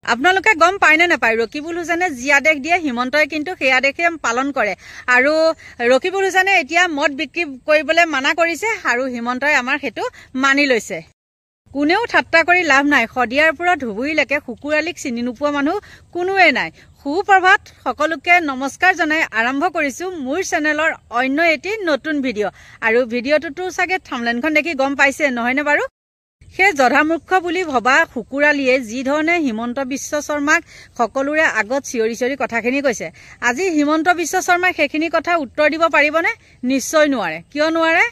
আপোনালোকে গম পায়নে নাপায় ৰকিবুল হুছেইনে যি আদেশ দিয়ে হিমন্তই কিন্তু সেই আদেশে পালন কৰে আৰু ৰকিবুল হুছেইনে এতিয়া মদ বিক্ৰী কৰিবলৈ মানা কৰিছে আৰু হিমন্তই আমাৰ হেতু মানি লৈছে কোনেও ঠাট্টা কৰি লাভ নাই খদিয়াৰ পৰা ধুবুৰীলৈকে কুকুৰালিক চিনি নোপোৱা মানুহ কোনোৱে নাই সুপ্ৰভাত সকলোকে নমস্কাৰ জনাই আৰম্ভ কৰিছো মোৰ চেনেলৰ অন্য এটি নতুন ভিডিঅ' আৰু ভিডিঅ'টোতো সাগে থাম্বনেইলখন দেখি গম পাইছে নহয়নে বাৰু সেই জধামূৰ্খ বুলি ভবা কুকুৰালিয়ে যি ধৰণে হিমন্ত বিশ্ব শৰ্মাক সকলোৰে আগত চিঞৰি চিঞৰি কথাখিনি কৈছে আজি হিমন্ত বিশ্ব শৰ্মাই সেইখিনি কথা উত্তৰ দিব পাৰিবনে নিশ্চয় নোৱাৰে কিয় নোৱাৰে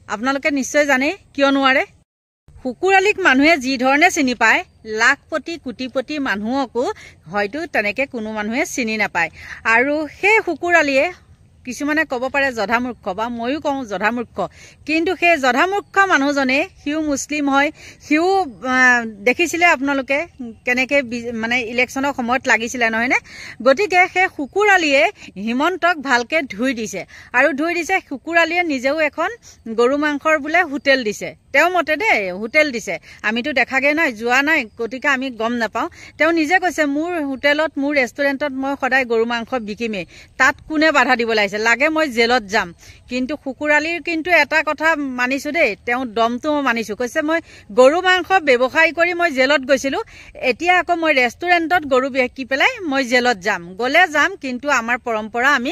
আপোনালোকে নিশ্চয় জানে কিয় নোৱাৰে কুকুৰালিক মানুহে যি ধৰণে চিনি পায় লাখপতি কোটিপতি মানুহকো হয়তো তেনেকে কোনো মানুহে চিনি নাপায় আৰু সেই কুকুৰালিয়ে কিছুমানে ক'ব পাৰে জধামূৰ্খ বা ময়ো কওঁ জধামূৰ্খ কিন্তু সেই জধামূৰ্খ মানুহজনে হিউ মুছলিম হয় হিউ দেখিছিলে আপোনালোকে কেনেকে মানে ইলেকশ্যনৰ সময়ত লাগিছিলে নহয়নে গতিকে সেই কুকুৰালিয়ে হিমন্তক ভালকে ধুই দিছে আৰু ধুই দিছে কুকুৰালিয়ে নিজেও এখন গৰু মাংসৰ বোলে হোটেল দিছে তেওঁ মতে দে হোটেল দিছে আমিতো দেখাগে নাই যোৱা নাই গতিকে আমি গম নাপাওঁ তেওঁ নিজে কৈছে মোৰ হোটেলত মোৰ ৰেষ্টুৰেণ্টত মই সদায় গৰু মাংস বিকিমেই তাত কোনে বাধা দিব লাগে মই জেলত যাম কিন্তু কুকুৰালিৰ কিন্তু এটা কথা মানিছো দেই তেওঁ দমটো মানিছো কৈছে মই গৰু মাংস ব্যৱসায় কৰি মই জেলত গৈছিলো এতিয়া আকৌ মই ৰেষ্টুৰেণ্টত গৰু বিকি পেলাই মই জেলত যাম গলে যাম কিন্তু আমাৰ পৰম্পৰা আমি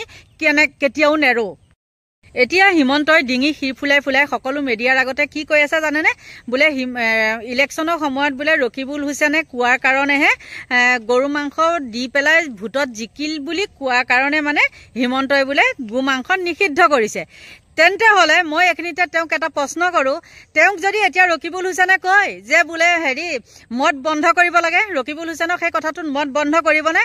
কেতিয়াও নেৰো এতিয়া হিমন্তই ডিঙি হিৰ ফুলাই ফুলাই সকলো মিডিয়াৰ আগতে কি কৈ আছে জানেনে বোলে ইলেকশ্যনৰ সময়ত বোলে ৰকিবুল হুছেইনে কোৱাৰ কাৰণেহে গৰু মাংস দি পেলাই ভোটত জিকিল বুলি কোৱাৰ কাৰণে মানে হিমন্তই বোলে গো মাংস নিষিদ্ধ কৰিছে তেন্তে হলে মই এখিনিতে তেওঁক এটা প্ৰশ্ন কৰো তেওঁক যদি এতিয়া ৰকিবুল হুছেইনে কয় যে বোলে হেৰি মদ বন্ধ কৰিব লাগে ৰকিবুল হুছেইনক সেই কথাটোত মদ বন্ধ কৰিবনে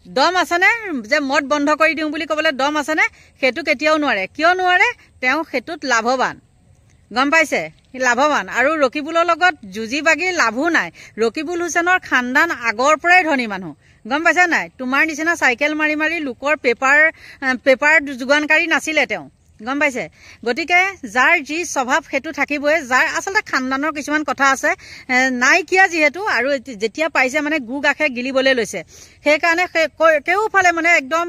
দম আছেনে যে মদ বন্ধ কৰি দিওঁ বুলি ক'বলৈ দম আছেনে সেইটো কেতিয়াও নোৱাৰে কিয় নোৱাৰে তেওঁ হেতুত লাভৱান গম পাইছে লাভৱান আৰু ৰকিবুলৰ লগত যুজি বাগি লাভো নাই ৰকিবুল হুছেইনৰ খানদান আগৰ পৰাই ধনী মানুহ গম পাইছা নাই তোমাৰ নিচিনা সাইকেল মাৰি মাৰি লোকৰ পেপাৰ যোগানকাৰী নাছিলে তেওঁ গম পাইছে গতিকে যাৰ যি স্বভাৱ হেতু থাকিবই যাৰ আচলতে খানদানৰ কিছুমান কথা আছে নাইকিয়া যিহেতু আৰু যেতিয়া পাইছে মানে গু গাখে গিলিবলৈ লৈছে সেই কাৰণে কেউফালে মানে একদম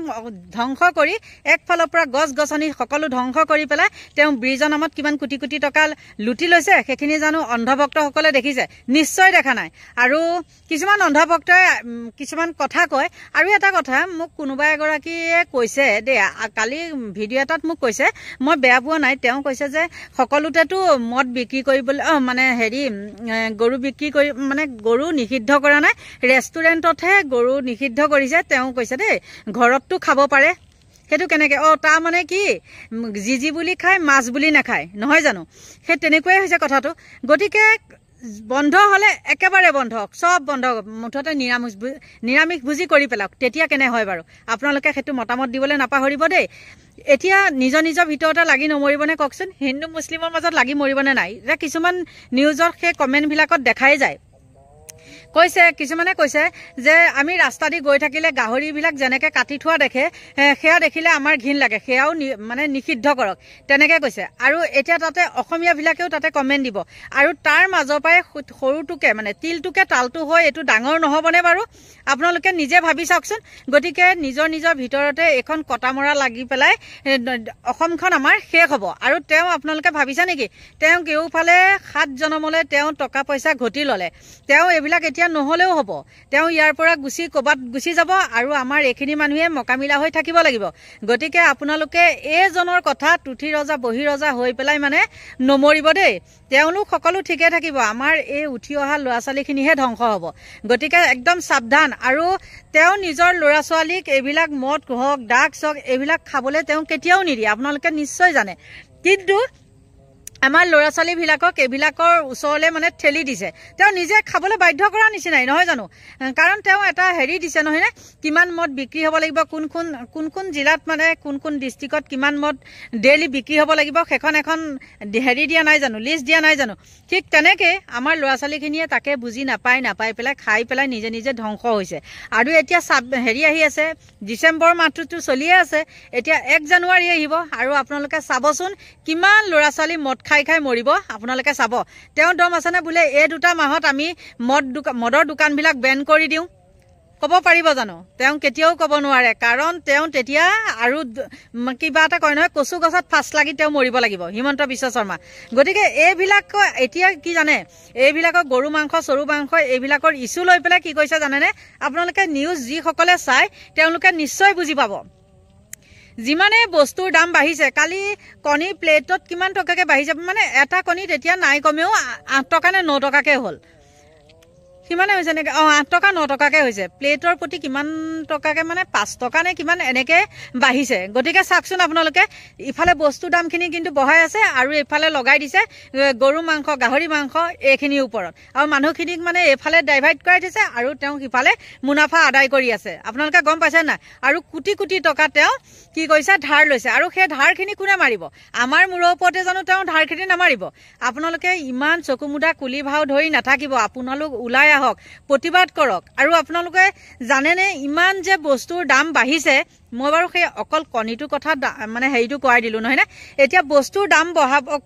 ধ্বংস কৰি একফালৰ পৰা গছ গছনি সকলো ধ্বংস কৰি পেলাই তেওঁ ব্ৰিজৰ নামত কিমান কোটি কোটি টকা লুটি লৈছে সেইখিনি জানো অন্ধভক্তসকলে দেখিছে নিশ্চয় দেখা নাই আৰু কিছুমান অন্ধভক্তই কিছুমান কথা কয় আৰু এটা কথা মোক কোনোবা এগৰাকীয়ে কৈছে দেই কালি ভিডিঅ' এটাত মোক কৈছে মই বেয়া পোৱা নাই তেওঁ কৈছে যে সকলোতেতো মদ বিক্ৰী কৰিবলৈ মানে হেৰি গৰু বিক্ৰী কৰি মানে গৰু নিষিদ্ধ কৰা নাই ৰেষ্টুৰেণ্টতহে গৰু নিষিদ্ধ কৰিছে তেওঁ কৈছে দেই ঘৰততো খাব পাৰে সেইটো কেনেকে তাৰ মানে কি জিজি বুলি খায় মাছ বুলি নাখায় নহয় জানো সেই তেনেকুৱাই হৈছে কথাটো গতিকে বন্ধ হলে একেবাৰে বন্ধ সব বন্ধ মুঠতে নিৰামিষ ভুজি কৰি পেলাওক তেতিয়া কেনে হয় বাৰু আপোনালোকে সেইটো মতামত দিবলৈ নাপাহৰিব দেই এতিয়া নিজৰ ভিতৰতে লাগি নমৰিবনে কওকচোন হিন্দু মুছলিমৰ মাজত লাগি মৰিবনে নাই এতিয়া কিছুমান নিউজৰ সেই কমেণ্টবিলাকত দেখাই যায় কৈছে কিছুমানে কৈছে যে আমি ৰাস্তা দি গৈ থাকিলে গাহৰিবিলাক যেনেকে কাটি থোৱা দেখে সেয়া দেখিলে আমাৰ ঘিন লাগে সেয়াও মানে নিষিদ্ধ কৰক তেনেকে কৈছে আৰু এতিয়া তাতে অসমীয়াবিলাকেও তাতে কমেণ্ট দিব আৰু তাৰ মাজৰ পৰাই সৰুটোকে মানে তিলটোকে তালটো হয় এইটো ডাঙৰ নহবনে বাৰু আপোনালোকে নিজে ভাবি চাওকচোন গতিকে নিজৰ ভিতৰতে এখন কটামৰা লাগি পেলাই অসমখন আমাৰ শেষ হ'ব আৰু তেওঁ আপোনালোকে ভাবিছা নেকি তেওঁ কেউফালে 7 জনমলৈ তেওঁ টকা পইচা ঘটি ললে তেওঁ এইবিলাক এতিয়া নহলেও হ'ব তেওঁ ইয়াৰ পৰা গুচি যাব আৰু আমাৰ এইখিনি মানুহে মকামিলা হৈ থাকিব লাগিব গতিকে আপোনালোকে এজনৰ কথা তুঠি ৰজা বহি ৰজা হৈ পেলাই মানে নমৰিব দেই তেওঁলোক সকলো ঠিকে থাকিব আমাৰ এই উঠি অহা ল'ৰা ছোৱালীখিনিহে ধ্বংস হ'ব গতিকে একদম সাৱধান আৰু তেওঁ নিজৰ ল'ৰা ছোৱালীক এইবিলাক মদ হওক ড্ৰাগছ হওক এইবিলাক খাবলৈ তেওঁ কেতিয়াও নিদিয়ে আপোনালোকে নিশ্চয় জানে কিন্তু আমাৰ ল'ৰা ছোৱালীবিলাকক এইবিলাকৰ ওচৰলৈ মানে ঠেলি দিছে তেওঁ নিজে খাবলৈ বাধ্য কৰা নিচিনাই নহয় জানো কাৰণ তেওঁ এটা হেৰি দিছে নহয়নে কিমান মদ বিক্ৰী হ'ব লাগিব কোন জিলাত মানে কোন ডিষ্ট্ৰিক্টত কিমান মদ ডেইলি বিক্ৰী হ'ব লাগিব সেইখন এখন হেৰি দিয়া নাই জানো লিষ্ট দিয়া নাই জানো ঠিক তেনেকে আমাৰ ল'ৰা ছোৱালীখিনিয়ে তাকে বুজি নাপাই পেলাই খাই পেলাই নিজে ধ্বংস হৈছে আৰু এতিয়া হেৰি আহি আছে ডিচেম্বৰ মাহটোতো চলিয়ে আছে এতিয়া 1 জানুৱাৰী আহিব আৰু আপোনালোকে চাবচোন কিমান ল'ৰা ছোৱালী মদ খাই খাই মৰিব আপোনালোকে চাব তেওঁ দম আছেনে বোলে এই 2 মাহত আমি মদৰ দোকানবিলাক বেন কৰি দিওঁ ক'ব পাৰিব জানো তেওঁ কেতিয়াও ক'ব নোৱাৰে কাৰণ তেওঁ তেতিয়া আৰু কিবা এটা কয় নহয় কচু গছত ফাঁচ লাগি তেওঁ মৰিব লাগিব হিমন্ত বিশ্ব শৰ্মা গতিকে এইবিলাক এতিয়া কি জানে এইবিলাকৰ গৰু মাংস চৰু মাংস এইবিলাকৰ ইছ্যু লৈ পেলাই কি কৈছে জানেনে আপোনালোকে নিউজ যিসকলে চাই তেওঁলোকে নিশ্চয় বুজি পাব যিমানে বস্তুৰ দাম বাঢ়িছে কালি কণী প্লেটত কিমান টকাকে বাঢ়িছে মানে এটা কণী তেতিয়া নাই কমেও 8 টকা নে 9 টকাকে হ'ল কিমানে হৈছে নেকি 8 টকা 9 টকাকে হৈছে প্লেটৰ প্ৰতি কিমান টকাকে মানে 5 টকা নে কিমান এনেকে বাঢ়িছে গতিকে চাকচোন আপোনালোকে ইফালে বস্তু দামখিনি কিন্তু বঢ়াই আছে আৰু ইফালে লগাই দিছে গৰু মাংস গাহৰি মাংস এইখিনিৰ ওপৰত আৰু মানুহখিনিক মানে এফালে ডাইভাৰ্ট কৰাই দিছে আৰু তেওঁ সিফালে মুনাফা আদায় কৰি আছে আপোনালোকে গম পাইছে না আৰু কোটি কোটি টকা তেওঁ কি কৈছে ধাৰ লৈছে আৰু সেই ধাৰখিনি কোনে মাৰিব আমাৰ মূৰৰ ওপৰতে জানো তেওঁ ধাৰখিনি নামাৰিব আপোনালোকে ইমান চকুমুদা কুলি ভাও ধৰি নাথাকিব আপোনালোক ওলাই আহক প্ৰতিবাদ কৰক আৰু আপোনালোকে জানেনে ইমান যে বস্তুৰ দাম বাঢ়িছে মই বাৰু সেই অকল কণীটো কথা মানে হেৰিটো কোৱাই দিলো নহয় না এতিয়া বস্তুৰ দাম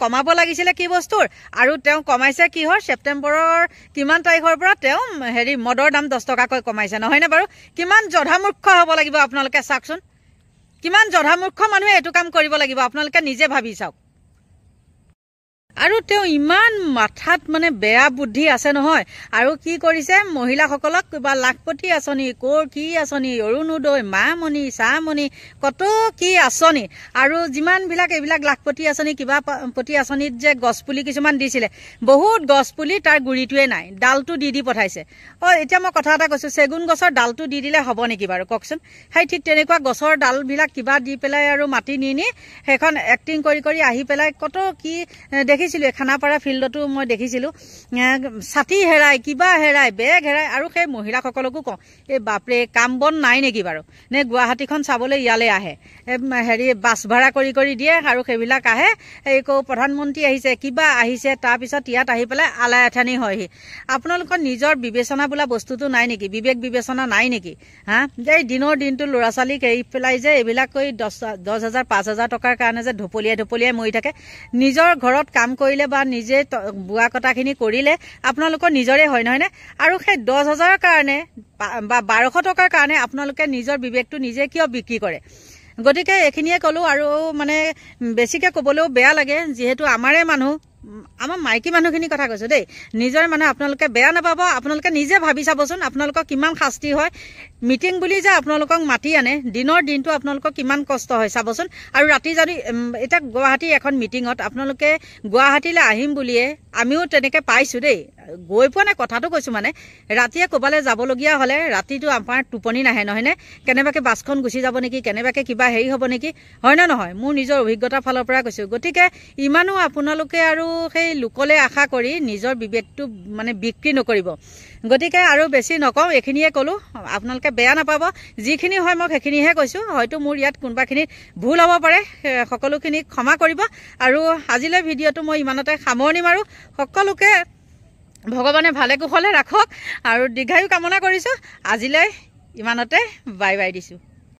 কমাব লাগিছিলে কি বস্তুৰ আৰু তেওঁ কমাইছে কি হয় ছেপ্টেম্বৰৰ কিমান তাৰিখৰ পৰা তেওঁ হেৰি মদৰ দাম 10 টকাকৈ কমাইছে নহয় না বাৰু কিমান জধামূৰ্খ হ'ব লাগিব আপোনালোকে চাওকচোন কিমান জধামূৰ্খ মানুহে এইটো কাম কৰিব লাগিব আপোনালোকে নিজে ভাবি চাওক আৰু তেওঁ ইমান মাথাত মানে বেয়া বুদ্ধি আছে নহয় আৰু কি কৰিছে মহিলাসকলক কিবা লাখপতি আঁচনি কোৰ কি আঁচনি অৰুণোদয় মামনি চামনি কত কি আঁচনি আৰু যিমানবিলাক এইবিলাক লাখপতি আঁচনি কিবা পতি আঁচনিত যে গছপুলি কিছুমান দিছিলে বহুত গছপুলি তাৰ গুৰিটোৱে নাই ডালটো দি পঠাইছে এতিয়া মই কথা এটা কৈছো চেগুন গছৰ ডালটো দি দিলে হ'ব নেকি বাৰু কওকচোন হাই ঠিক তেনেকুৱা গছৰ ডালবিলাক কিবা দি পেলাই আৰু মাটি নি সেইখন এক্টিং কৰি আহি পেলাই কত কি দেখিছিলো খানাপাৰা ফিল্ডতো মই দেখিছিলো ছাতি হেৰাই কিবা হেৰাই বেগ হেৰাই আৰু সেই মহিলাসকলকো কওঁ এই বাপৰে কাম বন নাই নেকি বাৰু নে গুৱাহাটীখন চাবলৈ ইয়ালৈ আহে হেৰি বাছ ভাড়া কৰি দিয়ে আৰু সেইবিলাক আহে এই প্ৰধানমন্ত্ৰী আহিছে কিবা আহিছে তাৰপিছত ইয়াত আহি পেলাই আলাই আথানি হয়হি আপোনালোকৰ নিজৰ বিবেচনা বোলা বস্তুটো নাই নেকি বিবেক বিবেচনা নাই নেকি হা এই দিনৰ দিনটো ল'ৰা ছোৱালীক এৰি পেলাই যে এইবিলাক কৰি 10,000 5,000 টকাৰ কাৰণে যে ঢপলিয়াই মৰি থাকে নিজৰ ঘৰত কাম কৰিলে বা নিজে বুৱা কটাখিনি কৰিলে আপোনালোকৰ নিজৰে হয় নহয় নে আৰু সেই 10,000ৰ কাৰণে বা 1200 টকাৰ কাৰণে আপোনালোকে নিজৰ বিবেকটো নিজে কিয় বিক্ৰী কৰে গতিকে এখিনিয়ে কলো আৰু মানে বেছিকে ক'বলৈও বেয়া লাগে যিহেতু আমাৰে মানুহ আমাৰ মাইকী মানুহখিনি কথা কৈছো দেই নিজৰ মানে আপোনালোকে বেয়া নাপাব আপোনালোকে নিজে ভাবি চাবচোন আপোনালোকৰ কিমান শাস্তি হয় মিটিং বুলি যে আপোনালোকক মাতি আনে দিনৰ দিনটো আপোনালোকৰ কিমান কষ্ট হয় চাবচোন আৰু ৰাতি যদি এটা গুৱাহাটী এখন মিটিঙত আপোনালোকে গুৱাহাটীলৈ আহিম বুলিয়ে আমিও তেনেকে পাইছো দেই গৈ পোৱা নাই কথাটো কৈছো মানে ৰাতিয়ে ক'বালৈ যাবলগীয়া হ'লে ৰাতিটো আমাৰ টোপনি নাহে নহয়নে কেনেবাকে বাছখন গুচি যাব নেকি কেনেবাকে কিবা হেৰি হ'ব নেকি হয় না নহয় মোৰ নিজৰ অভিজ্ঞতাৰ ফালৰ পৰা কৈছো গতিকে ইমানো আপোনালোকে আৰু সেই লোকলে আশা কৰি নিজৰ বিবেকটো মানে বিক্ৰী নকৰিব গতিকে আৰু বেছি নকওঁ এখিনিয়ে ক'লো আপোনালোকে বেয়া নাপাব যিখিনি হয় মই সেইখিনিহে কৈছো হয়তো মোৰ ইয়াত কোনোবাখিনি ভুল হ'ব পাৰে সকলোখিনি ক্ষমা কৰিব আৰু আজিলৈ ভিডিঅ'টো মই ইমানতে সামৰণি মাৰো সকলোকে ভগৱানে ভালে কুশলে ৰাখক আৰু দীৰ্ঘায়ু কামনা কৰিছো আজিলৈ ইমানতে বাই বাই দিছো